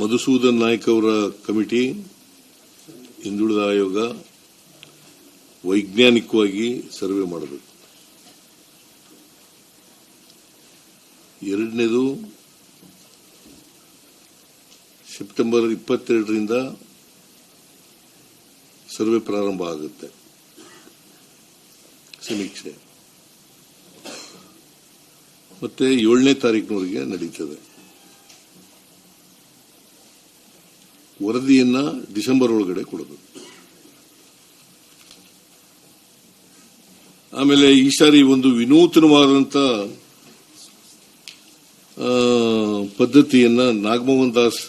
ಮಧುಸೂದನ್ ನಾಯ್ಕ್ ಅವರ ಕಮಿಟಿ, ಹಿಂದುಳಿದ ಆಯೋಗ ವೈಜ್ಞಾನಿಕವಾಗಿ ಸರ್ವೆ ಮಾಡಬೇಕು. ಎರಡನೇದು, ಸೆಪ್ಟೆಂಬರ್ 22ರಿಂದ ಸರ್ವೆ ಪ್ರಾರಂಭ ಆಗುತ್ತೆ, ಸಮೀಕ್ಷೆ. ಮತ್ತೆ 7ನೇ ತಾರೀಕಿನವರೆಗೆ ನಡೀತದೆ. ವರದಿಯನ್ನ ಡಿಸೆಂಬರ್ ಒಳಗಡೆ ಕೊಡಬೇಕು. ಆಮೇಲೆ ಈ ಸಾರಿ ಒಂದು ವಿನೂತನವಾದಂತ ಪದ್ಧತಿಯನ್ನ ನಾಗಮೋಹನ್ ದಾಸ್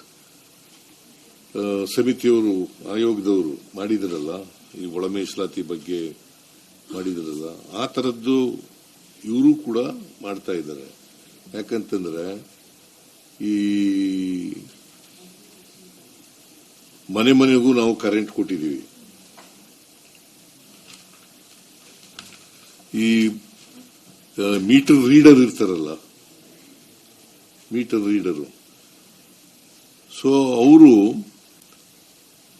ಸಮಿತಿಯವರು, ಆಯೋಗದವರು ಮಾಡಿದರಲ್ಲ, ಈ ಒಳ ಮೀಸಲಾತಿ ಬಗ್ಗೆ ಮಾಡಿದರಲ್ಲ, ಆ ತರದ್ದು ಇವರು ಕೂಡ ಮಾಡ್ತಾ ಇದ್ದಾರೆ. ಯಾಕಂತಂದ್ರೆ ಈ ಮನೆ ಮನೆಗೂ ನಾವು ಕರೆಂಟ್ ಕೊಟ್ಟಿದ್ದೀವಿ. ಈ ಮೀಟರ್ ರೀಡರ್ ಇರ್ತಾರಲ್ಲ, ಮೀಟರ್ ರೀಡರು, ಸೊ ಅವರು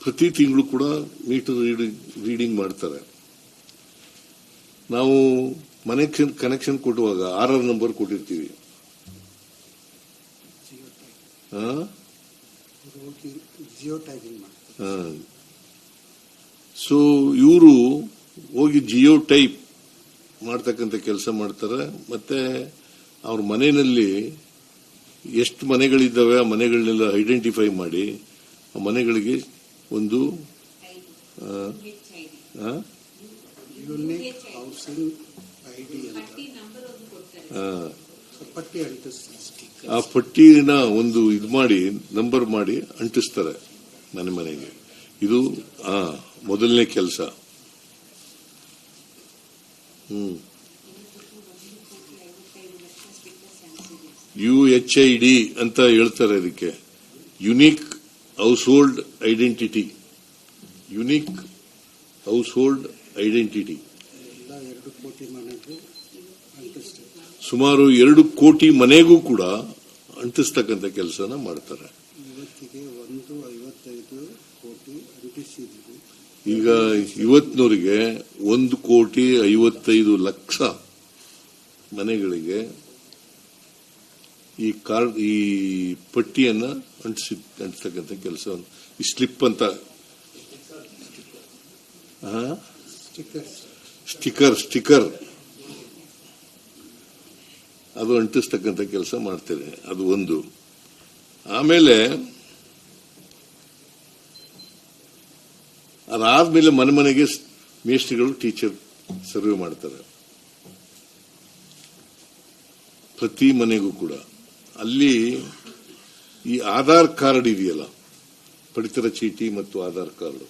ಪ್ರತಿ ತಿಂಗಳು ಕೂಡ ಮೀಟರ್ ರೀಡಿಂಗ್ ಮಾಡ್ತಾರೆ. ನಾವು ಮನೆ ಕನೆಕ್ಷನ್ ಕೊಡುವಾಗ 6 ನಂಬರ್ ಕೊಟ್ಟಿರ್ತೀವಿ. ಸೊ ಇವರು ಹೋಗಿ ಜಿಯೋ ಟೈಪ್ ಮಾಡ್ತಕ್ಕಂಥ ಕೆಲಸ ಮಾಡ್ತಾರೆ. ಮತ್ತೆ ಅವ್ರ ಮನೆಯಲ್ಲಿ ಎಷ್ಟು ಮನೆಗಳಿದ್ದಾವೆ ಆ ಮನೆಗಳನ್ನೆಲ್ಲ ಐಡೆಂಟಿಫೈ ಮಾಡಿ ಆ ಮನೆಗಳಿಗೆ ಒಂದು ಆ ಪಟ್ಟಿನ ಒಂದು ಇದು ಮಾಡಿ ನಂಬರ್ ಮಾಡಿ ಅಂಟಿಸ್ತಾರೆ ಮನೆ ಮನೆಗೆ. ಇದು ಮೊದಲನೇ ಕೆಲಸ. UHID ಅಂತ ಹೇಳ್ತಾರೆ ಅದಕ್ಕೆ, unique house hold identity. Unique house hold identity. ಸುಮಾರು 2 ಕೋಟಿ ಮನೆಗೂ ಕೂಡ ಅಂಟಿಸ್ತಕ್ಕಂಥ ಕೆಲಸನ ಮಾಡ್ತಾರೆ. ಈಗ ಇವತ್ತಿನವರಿಗೆ 1,55,00,000 ಮನೆಗಳಿಗೆ ಈ ಪಟ್ಟಿಯನ್ನ ಅಂಟಿಸ್ತಕ್ಕಂಥ ಕೆಲಸ, ಈ ಸ್ಲಿಪ್ ಅಂತ, ಸ್ಟಿಕರ್ ಅದು ಅಂಟಿಸ್ತಕ್ಕಂಥ ಕೆಲಸ ಮಾಡ್ತೇನೆ. ಅದು ಒಂದು. ಆಮೇಲೆ ಅದಾದ್ಮೇಲೆ ಮನೆ ಮನೆಗೆ ಮೇಸ್ಟ್ರಿಗಳು, ಟೀಚರ್ ಸರ್ವೆ ಮಾಡ್ತಾರೆ. ಪ್ರತಿ ಮನೆಗೂ ಕೂಡ ಅಲ್ಲಿ ಈ ಆಧಾರ್ ಕಾರ್ಡ್ ಇದೆಯಲ್ಲ, ಪಡಿತರ ಚೀಟಿ ಮತ್ತು ಆಧಾರ್ ಕಾರ್ಡ್,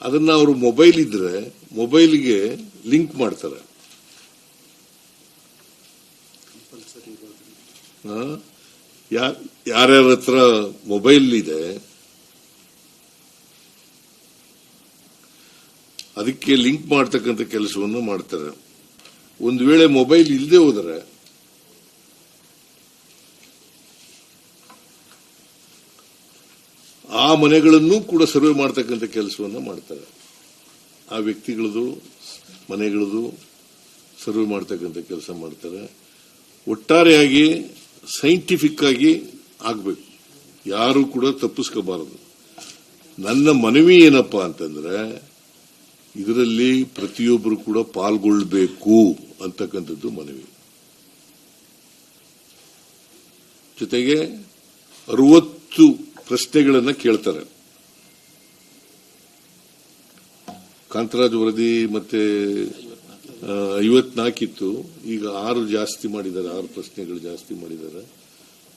ಅದನ್ನ ಅವರು ಮೊಬೈಲ್ ಇದ್ರೆ ಮೊಬೈಲ್ಗೆ ಲಿಂಕ್ ಮಾಡ್ತಾರೆ. ಯಾರ್ಯಾರ ಹತ್ರ ಮೊಬೈಲ್ ಇದೆ ಅದಕ್ಕೆ ಲಿಂಕ್ ಮಾಡ್ತಕ್ಕಂಥ ಕೆಲಸವನ್ನು ಮಾಡ್ತಾರೆ. ಒಂದು ವೇಳೆ ಮೊಬೈಲ್ ಇಲ್ಲದೆ ಹೋದರೆ ಆ ಮನೆಗಳನ್ನು ಕೂಡ ಸರ್ವೆ ಮಾಡ್ತಕ್ಕಂಥ ಕೆಲಸವನ್ನು ಮಾಡ್ತಾರೆ. ಆ ವ್ಯಕ್ತಿಗಳದು ಮನೆಗಳದು ಸರ್ವೆ ಮಾಡ್ತಕ್ಕಂಥ ಕೆಲಸ ಮಾಡ್ತಾರೆ. ಒಟ್ಟಾರೆಯಾಗಿ ಸೈಂಟಿಫಿಕ್ ಆಗಿ ಆಗ್ಬೇಕು, ಯಾರು ಕೂಡ ತಪ್ಪಿಸ್ಕೋಬಾರದು. ನನ್ನ ಮನವಿ ಏನಪ್ಪಾ ಅಂತಂದ್ರೆ, ಇದರಲ್ಲಿ ಪ್ರತಿಯೊಬ್ಬರು ಕೂಡ ಪಾಲ್ಗೊಳ್ಳಬೇಕು ಅಂತಕ್ಕಂಥದ್ದು ಮನವಿ. ಜೊತೆಗೆ 60 ಪ್ರಶ್ನೆಗಳನ್ನ ಕೇಳ್ತಾರೆ. ಕಾಂತರಾಜ್ ವರದಿ ಮತ್ತೆ 54 ಇತ್ತು, ಈಗ 6 ಜಾಸ್ತಿ ಮಾಡಿದ್ದಾರೆ, 6 ಪ್ರಶ್ನೆಗಳು ಜಾಸ್ತಿ ಮಾಡಿದ್ದಾರೆ.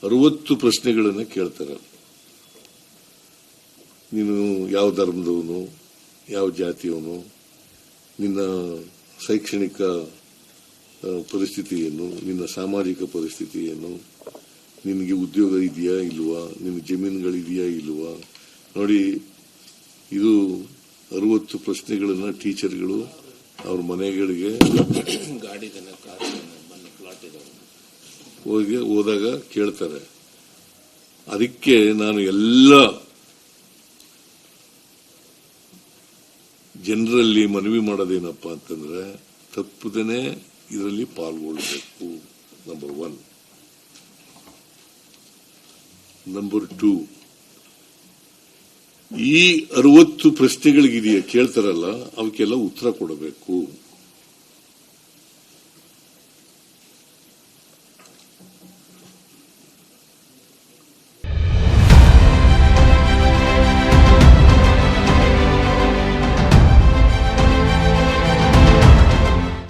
60 ಪ್ರಶ್ನೆಗಳನ್ನ ಕೇಳ್ತಾರೆ. ನೀನು ಯಾವ ಧರ್ಮದವನು, ಯಾವ ಜಾತಿಯವನು, ನಿನ್ನ ಶೈಕ್ಷಣಿಕ ಪರಿಸ್ಥಿತಿ ಏನು, ನಿನ್ನ ಸಾಮಾಜಿಕ ಪರಿಸ್ಥಿತಿ ಏನು, ನಿನಗೆ ಉದ್ಯೋಗ ಇದೆಯಾ ಇಲ್ವಾ, ನಿನ್ನ ಜಮೀನುಗಳಿದೆಯಾ ಇಲ್ವಾ. ನೋಡಿ, ಇದು 60 ಪ್ರಶ್ನೆಗಳನ್ನ ಟೀಚರ್ಗಳು ಅವ್ರ ಮನೆಗಳಿಗೆ ಹೋದಾಗ ಕೇಳ್ತಾರೆ. ಅದಕ್ಕೆ ನಾನು ಎಲ್ಲ ಜನರಲ್ಲಿ ಮನವಿ ಮಾಡೋದೇನಪ್ಪ ಅಂತಂದ್ರೆ ತಪ್ಪದೇನೆ ಇದರಲ್ಲಿ ಪಾಲ್ಗೊಳ್ಳಬೇಕು. ನಂಬರ್ 1. ನಂಬರ್ 2, ಈ 60 ಪ್ರಶ್ನೆಗಳಿದೆಯಾ ಕೇಳ್ತಾರಲ್ಲ ಅವಕ್ಕೆಲ್ಲ ಉತ್ತರ ಕೊಡಬೇಕು.